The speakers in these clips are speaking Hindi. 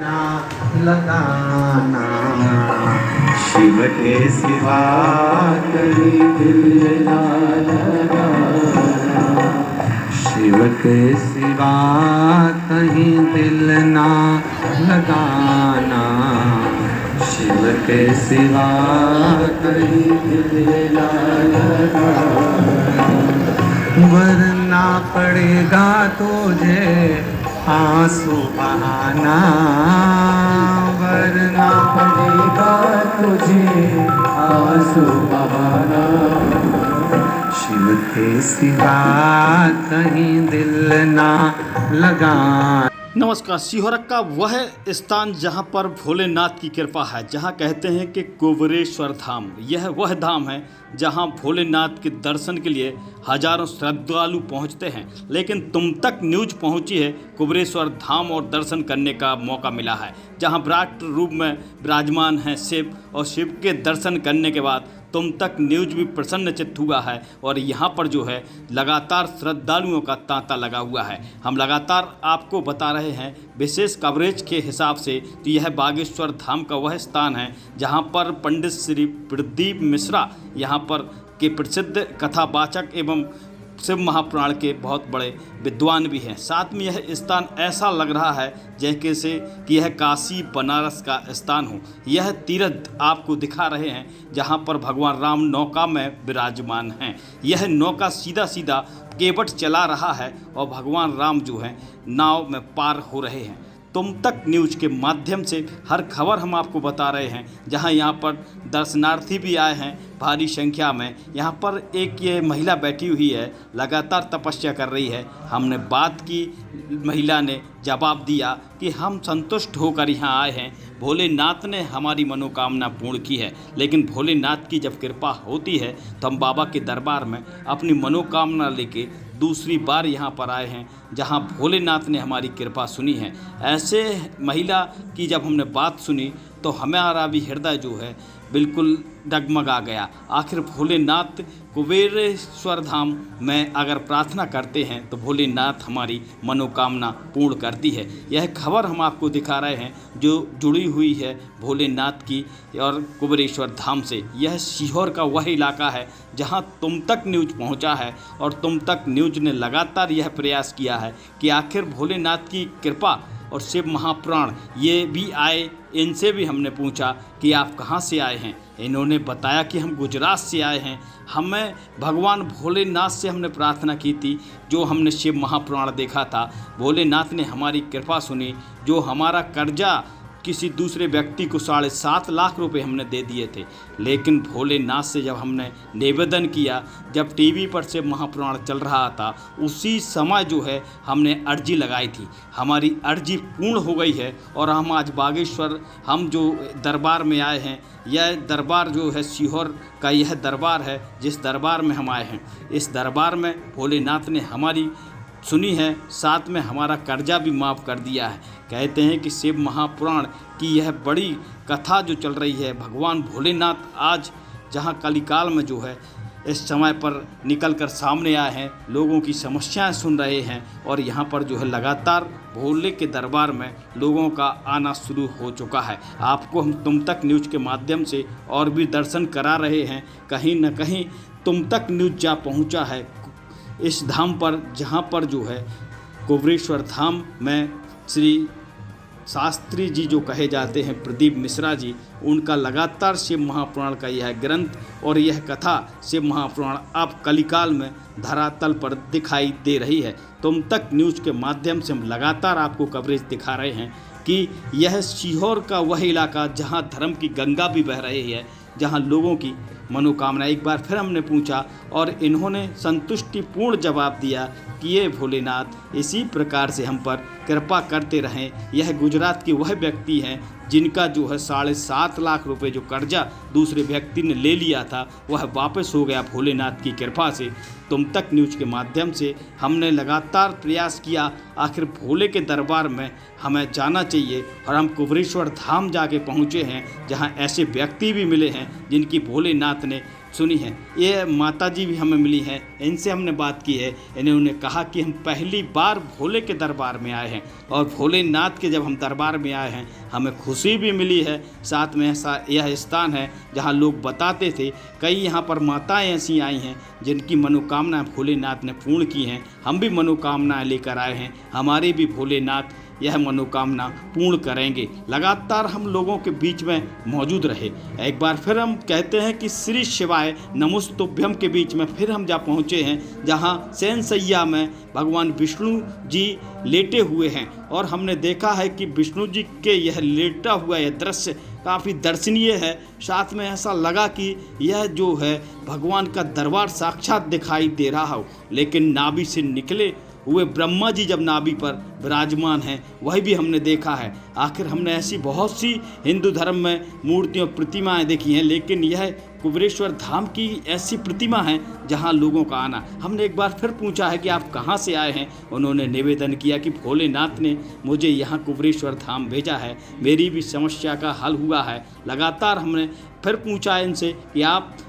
लगाना शिव के सिवा कहीं दिल ना लगाना, शिव के सिवा कहीं दिल ना लगाना, शिव के सिवा कहीं दिल ना लगाना, वरना पड़ेगा तुझे आंसू बहाना, वरना पड़ेगा तुझे आंसू बहाना, शिव के सिवा कहीं दिल ना लगाना। नमस्कार। सीहोर का वह स्थान जहां पर भोलेनाथ की कृपा है, जहां कहते हैं कि कुबेरेश्वर धाम, यह वह धाम है जहां भोलेनाथ के दर्शन के लिए हजारों श्रद्धालु पहुंचते हैं। लेकिन तुम तक न्यूज पहुंची है, कुबेरेश्वर धाम और दर्शन करने का मौका मिला है, जहां विराट रूप में विराजमान है शिव, और शिव के दर्शन करने के बाद तुम तक न्यूज भी प्रसन्नचित्त हुआ है। और यहाँ पर जो है लगातार श्रद्धालुओं का तांता लगा हुआ है। हम लगातार आपको बता रहे हैं विशेष कवरेज के हिसाब से, तो यह बागेश्वर धाम का वह स्थान है जहाँ पर पंडित श्री प्रदीप मिश्रा यहाँ पर के प्रसिद्ध कथावाचक एवं शिव महापुराण के बहुत बड़े विद्वान भी हैं। साथ में यह स्थान ऐसा लग रहा है जैसे कि यह काशी बनारस का स्थान हो। यह तीर्थ आपको दिखा रहे हैं जहां पर भगवान राम नौका में विराजमान हैं। यह नौका सीधा सीधा केवट चला रहा है और भगवान राम जो हैं नाव में पार हो रहे हैं। तुम तक न्यूज के माध्यम से हर खबर हम आपको बता रहे हैं, जहां यहां पर दर्शनार्थी भी आए हैं भारी संख्या में। यहां पर एक ये महिला बैठी हुई है, लगातार तपस्या कर रही है। हमने बात की, महिला ने जवाब दिया कि हम संतुष्ट होकर यहाँ आए हैं, भोलेनाथ ने हमारी मनोकामना पूर्ण की है। लेकिन भोलेनाथ की जब कृपा होती है तो हम बाबा के दरबार में अपनी मनोकामना लेके दूसरी बार यहाँ पर आए हैं, जहाँ भोलेनाथ ने हमारी कृपा सुनी है। ऐसे महिला की जब हमने बात सुनी तो हमारा भी हृदय जो है बिल्कुल डगमगा गया। आखिर भोलेनाथ कुबेरेश्वर धाम में अगर प्रार्थना करते हैं तो भोलेनाथ हमारी मनोकामना पूर्ण करती है। यह खबर हम आपको दिखा रहे हैं जो जुड़ी हुई है भोलेनाथ की और कुबेरेश्वर धाम से। यह सीहोर का वह इलाका है जहां तुम तक न्यूज पहुंचा है, और तुम तक न्यूज ने लगातार यह प्रयास किया है कि आखिर भोलेनाथ की कृपा और शिव महापुराण ये भी आए। इनसे भी हमने पूछा कि आप कहाँ से आए हैं। इन्होंने बताया कि हम गुजरात से आए हैं। हमें भगवान भोलेनाथ से हमने प्रार्थना की थी, जो हमने शिव महापुराण देखा था, भोलेनाथ ने हमारी कृपा सुनी। जो हमारा कर्जा किसी दूसरे व्यक्ति को 7.5 लाख रुपए हमने दे दिए थे, लेकिन भोलेनाथ से जब हमने निवेदन किया, जब टीवी पर से महापुराण चल रहा था, उसी समय जो है हमने अर्जी लगाई थी। हमारी अर्जी पूर्ण हो गई है और हम आज बागेश्वर हम जो दरबार में आए हैं, यह दरबार जो है सीहोर का यह दरबार है जिस दरबार में हम आए हैं। इस दरबार में भोलेनाथ ने हमारी सुनी है, साथ में हमारा कर्जा भी माफ़ कर दिया है। कहते हैं कि शिव महापुराण की यह बड़ी कथा जो चल रही है, भगवान भोलेनाथ आज जहां कलिकाल में जो है इस समय पर निकल कर सामने आए हैं, लोगों की समस्याएं सुन रहे हैं, और यहां पर जो है लगातार भोले के दरबार में लोगों का आना शुरू हो चुका है। आपको हम तुम तक न्यूज के माध्यम से और भी दर्शन करा रहे हैं। कहीं न कहीं तुम तक न्यूज जा पहुँचा है इस धाम पर, जहाँ पर जो है कुबेरेश्वर धाम में श्री शास्त्री जी जो कहे जाते हैं प्रदीप मिश्रा जी, उनका लगातार शिव महापुराण का यह ग्रंथ और यह कथा शिव महापुराण अब कलिकाल में धरातल पर दिखाई दे रही है। तुम तक न्यूज़ के माध्यम से हम लगातार आपको कवरेज दिखा रहे हैं कि यह सीहोर का वह इलाका जहां धर्म की गंगा भी बह रही है, जहां लोगों की मनोकामना। एक बार फिर हमने पूछा और इन्होंने संतुष्टिपूर्ण जवाब दिया कि ये भोलेनाथ इसी प्रकार से हम पर कृपा करते रहें। यह गुजरात के वह व्यक्ति हैं जिनका जो है 7.5 लाख रुपए जो कर्जा दूसरे व्यक्ति ने ले लिया था, वह वापस हो गया भोलेनाथ की कृपा से। तुम तक न्यूज़ के माध्यम से हमने लगातार प्रयास किया, आखिर भोले के दरबार में हमें जाना चाहिए, और हम कुबेरेश्वर धाम जाके पहुँचे हैं, जहाँ ऐसे व्यक्ति भी मिले हैं जिनकी भोलेनाथ ने सुनी है। ये माता जी भी हमें मिली हैं, इनसे हमने बात की है। इन्होंने कहा कि हम पहली बार भोले के दरबार में आए हैं और भोलेनाथ के जब हम दरबार में आए हैं हमें खुशी भी मिली है। साथ में ऐसा यह स्थान है जहाँ लोग बताते थे कई यहाँ पर माताएं ऐसी आई हैं जिनकी मनोकामना भोलेनाथ ने पूर्ण की हैं। हम भी मनोकामनाएं लेकर आए हैं, हमारे भी भोलेनाथ यह मनोकामना पूर्ण करेंगे। लगातार हम लोगों के बीच में मौजूद रहे। एक बार फिर हम कहते हैं कि श्री शिवाय नमस्तुभ्यम के बीच में फिर हम जा पहुँचे हैं जहाँ शयन सैया में भगवान विष्णु जी लेटे हुए हैं और हमने देखा है कि विष्णु जी के यह लेटा हुआ यह दृश्य काफ़ी दर्शनीय है। साथ में ऐसा लगा कि यह जो है भगवान का दरबार साक्षात दिखाई दे रहा हो, लेकिन नाभि से निकले हुए ब्रह्मा जी जब नाभि पर विराजमान हैं वही भी हमने देखा है। आखिर हमने ऐसी बहुत सी हिंदू धर्म में मूर्तियों प्रतिमाएं देखी हैं, लेकिन यह कुबेरेश्वर धाम की ऐसी प्रतिमा है जहां लोगों का आना। हमने एक बार फिर पूछा है कि आप कहां से आए हैं। उन्होंने निवेदन किया कि भोलेनाथ ने मुझे यहां कुबेरेश्वर धाम भेजा है, मेरी भी समस्या का हल हुआ है। लगातार हमने फिर पूछा इनसे कि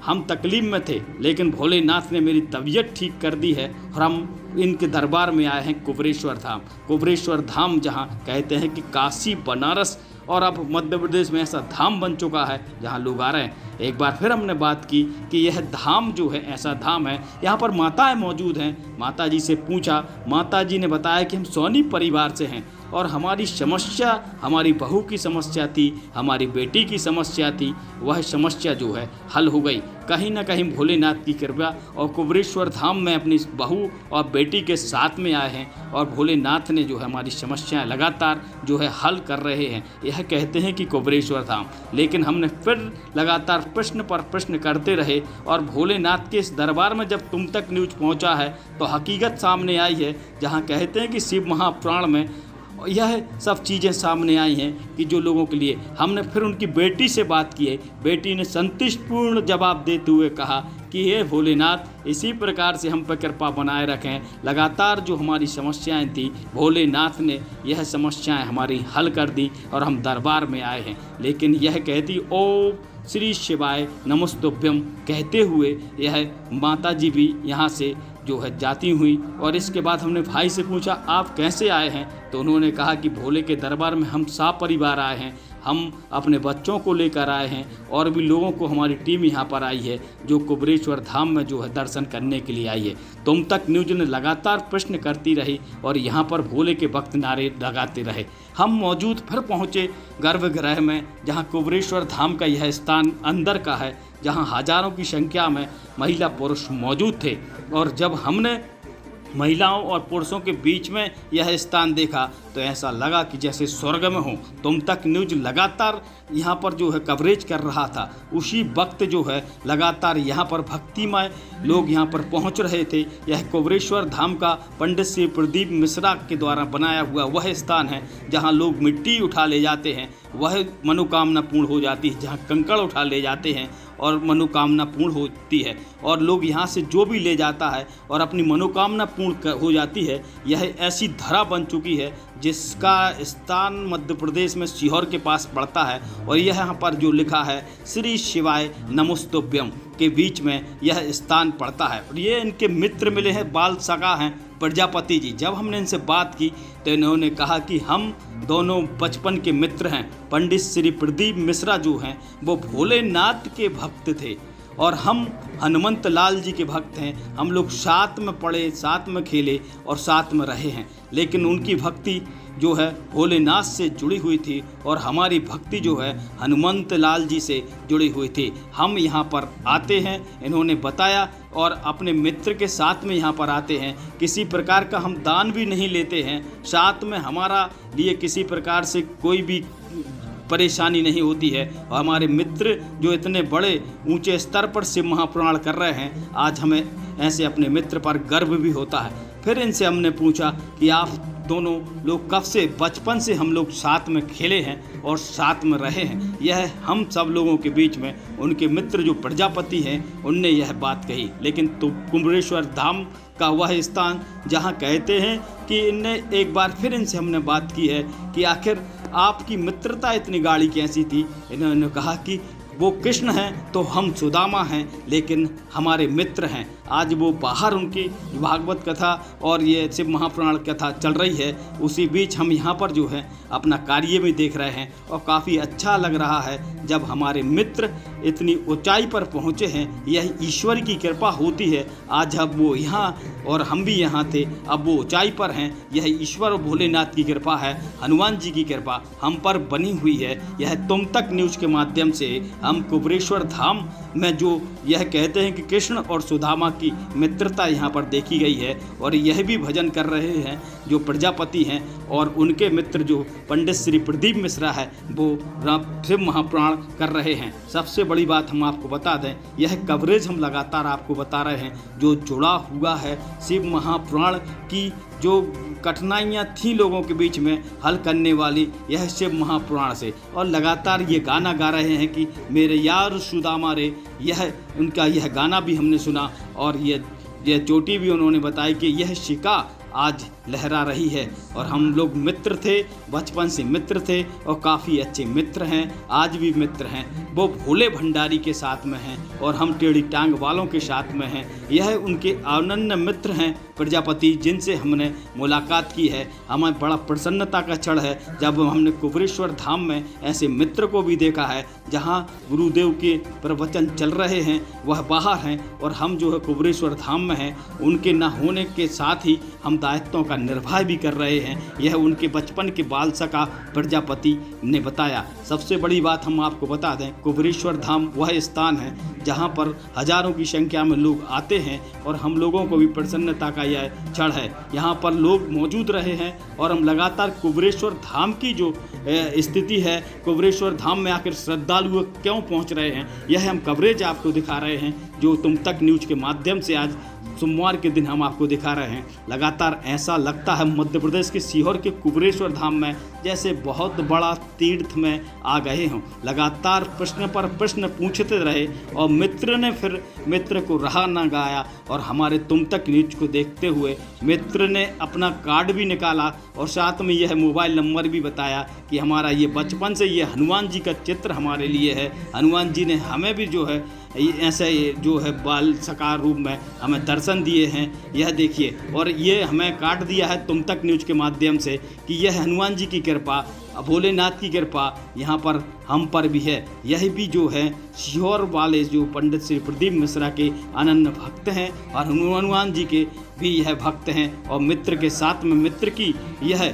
हम तकलीफ में थे लेकिन भोलेनाथ ने मेरी तबीयत ठीक कर दी है और हम इनके दरबार में आए हैं कुबेरेश्वर धाम। कुबेरेश्वर धाम जहां कहते हैं कि काशी, बनारस और अब मध्य प्रदेश में ऐसा धाम बन चुका है जहां लोग आ रहे हैं। एक बार फिर हमने बात की कि यह धाम जो है ऐसा धाम है, यहाँ पर माताएं मौजूद हैं। माता जी से पूछा, माता जी ने बताया कि हम सोनी परिवार से हैं और हमारी समस्या, हमारी बहू की समस्या थी, हमारी बेटी की समस्या थी, वह समस्या जो है हल हो गई। कहीं ना कहीं भोलेनाथ की कृपा और कुबेरेश्वर धाम में अपनी बहू और बेटी के साथ में आए हैं और भोलेनाथ ने जो है हमारी समस्याएं लगातार जो है हल कर रहे हैं। यह कहते हैं कि कुबेरेश्वर धाम। लेकिन हमने फिर लगातार प्रश्न पर प्रश्न करते रहे और भोलेनाथ के इस दरबार में जब तुम तक न्यूज़ पहुंचा है तो हकीकत सामने आई है, जहां कहते हैं कि शिव महापुराण में यह सब चीज़ें सामने आई हैं कि जो लोगों के लिए। हमने फिर उनकी बेटी से बात की है। बेटी ने संतुष्टिपूर्ण जवाब देते हुए कहा कि हे भोलेनाथ, इसी प्रकार से हम पर कृपा बनाए रखें। लगातार जो हमारी समस्याएं थी भोलेनाथ ने यह समस्याएं हमारी हल कर दी और हम दरबार में आए हैं। लेकिन यह कहती ओम श्री शिवाय नमस्तुभ्यम कहते हुए यह माता जी भी यहाँ से जो है जाती हुई। और इसके बाद हमने भाई से पूछा आप कैसे आए हैं, तो उन्होंने कहा कि भोले के दरबार में हम परिवार आए हैं, हम अपने बच्चों को लेकर आए हैं और भी लोगों को हमारी टीम यहाँ पर आई है जो कुबेरेश्वर धाम में जो है दर्शन करने के लिए आई है। तुम तक न्यूज़ ने लगातार प्रश्न करती रही और यहाँ पर भोले के भक्त नारे लगाते रहे। हम मौजूद फिर पहुँचे गर्भगृह में, जहाँ कुबेरेश्वर धाम का यह स्थान अंदर का है, जहाँ हजारों की संख्या में महिला पुरुष मौजूद थे। और जब हमने महिलाओं और पुरुषों के बीच में यह स्थान देखा तो ऐसा लगा कि जैसे स्वर्ग में हो। तुम तक न्यूज़ लगातार यहाँ पर जो है कवरेज कर रहा था। उसी वक्त जो है लगातार यहाँ पर भक्तिमय लोग यहाँ पर पहुँच रहे थे। यह कुबेरेश्वर धाम का पंडित श्री प्रदीप मिश्रा के द्वारा बनाया हुआ वह स्थान है जहाँ लोग मिट्टी उठा ले जाते हैं, वह मनोकामना पूर्ण हो जाती है। जहाँ कंकड़ उठा ले जाते हैं और मनोकामना पूर्ण होती है और लोग यहाँ से जो भी ले जाता है और अपनी मनोकामना पूर्ण हो जाती है। यह ऐसी धरा बन चुकी है जिसका स्थान मध्य प्रदेश में सीहोर के पास पड़ता है और यह यहाँ पर जो लिखा है श्री शिवाय नमस्तुभ्यम के बीच में यह स्थान पड़ता है। और ये इनके मित्र मिले हैं, बाल सगा हैं प्रजापति जी। जब हमने इनसे बात की तो इन्होंने कहा कि हम दोनों बचपन के मित्र हैं। पंडित श्री प्रदीप मिश्रा जो हैं वो भोलेनाथ के भक्त थे और हम हनुमंत लाल जी के भक्त हैं। हम लोग साथ में पढ़े, साथ में खेले और साथ में रहे हैं। लेकिन उनकी भक्ति जो है भोलेनाथ से जुड़ी हुई थी और हमारी भक्ति जो है हनुमंत लाल जी से जुड़ी हुई थी। हम यहाँ पर आते हैं, इन्होंने बताया, और अपने मित्र के साथ में यहाँ पर आते हैं। किसी प्रकार का हम दान भी नहीं लेते हैं, साथ में हमारा लिए किसी प्रकार से कोई भी परेशानी नहीं होती है। और हमारे मित्र जो इतने बड़े ऊंचे स्तर पर शिव महापुराण कर रहे हैं, आज हमें ऐसे अपने मित्र पर गर्व भी होता है। फिर इनसे हमने पूछा कि आप दोनों लोग कब से, बचपन से हम लोग साथ में खेले हैं और साथ में रहे हैं। यह हम सब लोगों के बीच में उनके मित्र जो प्रजापति हैं उनने यह बात कही। लेकिन तो कुबेरेश्वर धाम का वह स्थान जहां कहते हैं कि इनने एक बार फिर इनसे हमने बात की है कि आखिर आपकी मित्रता इतनी गाढ़ी कैसी थी। इन्होंने कहा कि वो कृष्ण हैं तो हम सुदामा हैं, लेकिन हमारे मित्र हैं। आज वो बाहर उनकी भागवत कथा और ये शिव महापुराण कथा चल रही है, उसी बीच हम यहाँ पर जो है अपना कार्य भी देख रहे हैं और काफ़ी अच्छा लग रहा है जब हमारे मित्र इतनी ऊंचाई पर पहुँचे हैं। यह ईश्वर की कृपा होती है। आज अब वो यहाँ और हम भी यहाँ थे, अब वो ऊंचाई पर हैं। यह ईश्वर और भोलेनाथ की कृपा है, हनुमान जी की कृपा हम पर बनी हुई है। यह तुम तक न्यूज़ के माध्यम से हम कुबेरेश्वर धाम में जो यह कहते हैं कि कृष्ण और सुदामा की मित्रता यहाँ पर देखी गई है, और यह भी भजन कर रहे हैं जो प्रजापति हैं और उनके मित्र जो पंडित श्री प्रदीप मिश्रा है वो शिव महापुराण कर रहे हैं। सबसे बड़ी बात हम आपको बता दें, यह कवरेज हम लगातार आपको बता रहे हैं जो जुड़ा हुआ है शिव महापुराण की जो कठिनाइयाँ थी लोगों के बीच में हल करने वाली, यह शिव महापुराण से। और लगातार ये गाना गा रहे हैं कि मेरे यार सुदामा रे, यह उनका यह गाना भी हमने सुना। और ये चोटी भी उन्होंने बताई कि यह शिका आज लहरा रही है। और हम लोग मित्र थे, बचपन से मित्र थे और काफ़ी अच्छे मित्र हैं, आज भी मित्र हैं। वो भोले भंडारी के साथ में हैं और हम टेढ़ी टांग वालों के साथ में हैं। यह उनके अनन्य मित्र हैं प्रजापति, जिनसे हमने मुलाकात की है। हमें बड़ा प्रसन्नता का क्षण है जब हमने कुबेरेश्वर धाम में ऐसे मित्र को भी देखा है। जहाँ गुरुदेव के प्रवचन चल रहे हैं वह बाहर हैं और हम जो है कुबेरेश्वर धाम में हैं। उनके न होने के साथ ही हम दायित्वों का निर्वाह भी कर रहे हैं, यह उनके बचपन के बाल सखा प्रजापति ने बताया। सबसे बड़ी बात हम आपको बता दें, कुबेरेश्वर धाम वह स्थान है जहाँ पर हजारों की संख्या में लोग आते हैं और हम लोगों को भी प्रसन्नता का यह क्षण है। यहाँ पर लोग मौजूद रहे हैं और हम लगातार कुबेरेश्वर धाम की जो स्थिति है, कुबेरेश्वर धाम में आकर श्रद्धालु क्यों पहुँच रहे हैं, यह हम कवरेज आपको दिखा रहे हैं जो तुम तक न्यूज़ के माध्यम से आज सोमवार के दिन हम आपको दिखा रहे हैं। लगातार ऐसा लगता है मध्य प्रदेश के सीहोर के कुबेरेश्वर धाम में जैसे बहुत बड़ा तीर्थ में आ गए हों। लगातार प्रश्न पर प्रश्न पूछते रहे और मित्र ने फिर मित्र को रहा ना गाया और हमारे तुम तक न्यूज़ को देखते हुए मित्र ने अपना कार्ड भी निकाला और साथ में यह मोबाइल नंबर भी बताया कि हमारा ये बचपन से ये हनुमान जी का चित्र हमारे लिए है। हनुमान जी ने हमें भी जो है ऐसे जो है बाल सकार रूप में हमें दर्शन दिए हैं। यह देखिए, और ये हमें काट दिया है तुम तक न्यूज़ के माध्यम से कि यह हनुमान जी की कृपा, भोलेनाथ की कृपा यहाँ पर हम पर भी है। यह भी जो है सीहोर वाले जो पंडित श्री प्रदीप मिश्रा के अनन्य भक्त हैं और हनुमान जी के भी यह भक्त हैं और मित्र के साथ में मित्र की यह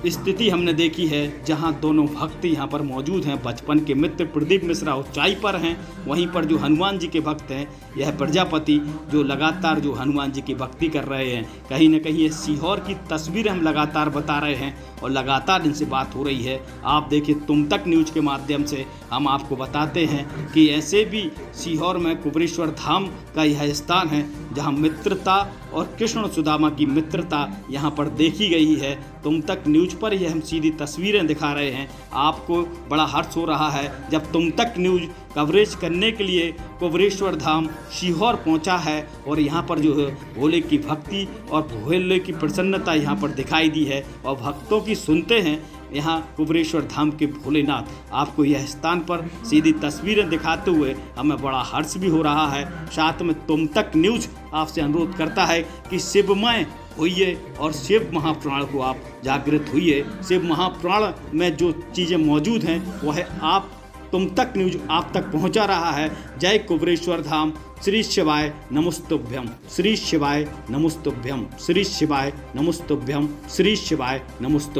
स्थिति हमने देखी है जहां दोनों भक्त यहां पर मौजूद हैं। बचपन के मित्र प्रदीप मिश्रा ऊंचाई पर हैं, वहीं पर जो हनुमान जी के भक्त हैं यह प्रजापति जो लगातार जो हनुमान जी की भक्ति कर रहे हैं। कहीं न कहीं ये सीहोर की तस्वीर हम लगातार बता रहे हैं और लगातार इनसे बात हो रही है। आप देखिए तुम तक न्यूज़ के माध्यम से हम आपको बताते हैं कि ऐसे भी सीहोर में कुबेरेश्वर धाम का यह स्थान है जहां मित्रता और कृष्ण सुदामा की मित्रता यहाँ पर देखी गई है। तुम तक न्यूज़ पर ही हम सीधी तस्वीरें दिखा रहे हैं। आपको बड़ा हर्ष हो रहा है जब तुम तक न्यूज़ कवरेज करने के लिए कुबेरेश्वर धाम सीहोर पहुंचा है और यहाँ पर जो है भोले की भक्ति और भोले की प्रसन्नता यहाँ पर दिखाई दी है और भक्तों की सुनते हैं यहाँ कुबेरेश्वर धाम के भोलेनाथ। आपको यह स्थान पर सीधी तस्वीरें दिखाते हुए हमें बड़ा हर्ष भी हो रहा है। साथ में तुम तक न्यूज़ आपसे अनुरोध करता है कि शिवमय होइए और शिव महापुराण को आप जागृत होइए। शिव महापुराण में जो चीज़ें मौजूद हैं वह आप तुम तक न्यूज़ आप तक पहुंचा रहा है। जय कुबेरेश्वर धाम। श्री शिवाय नमस्तुभ्यम, श्री शिवाय नमस्तुभ्यम, श्री शिवाय नमस्तुभ्यम, श्री शिवाय नमस्तुभ्यम।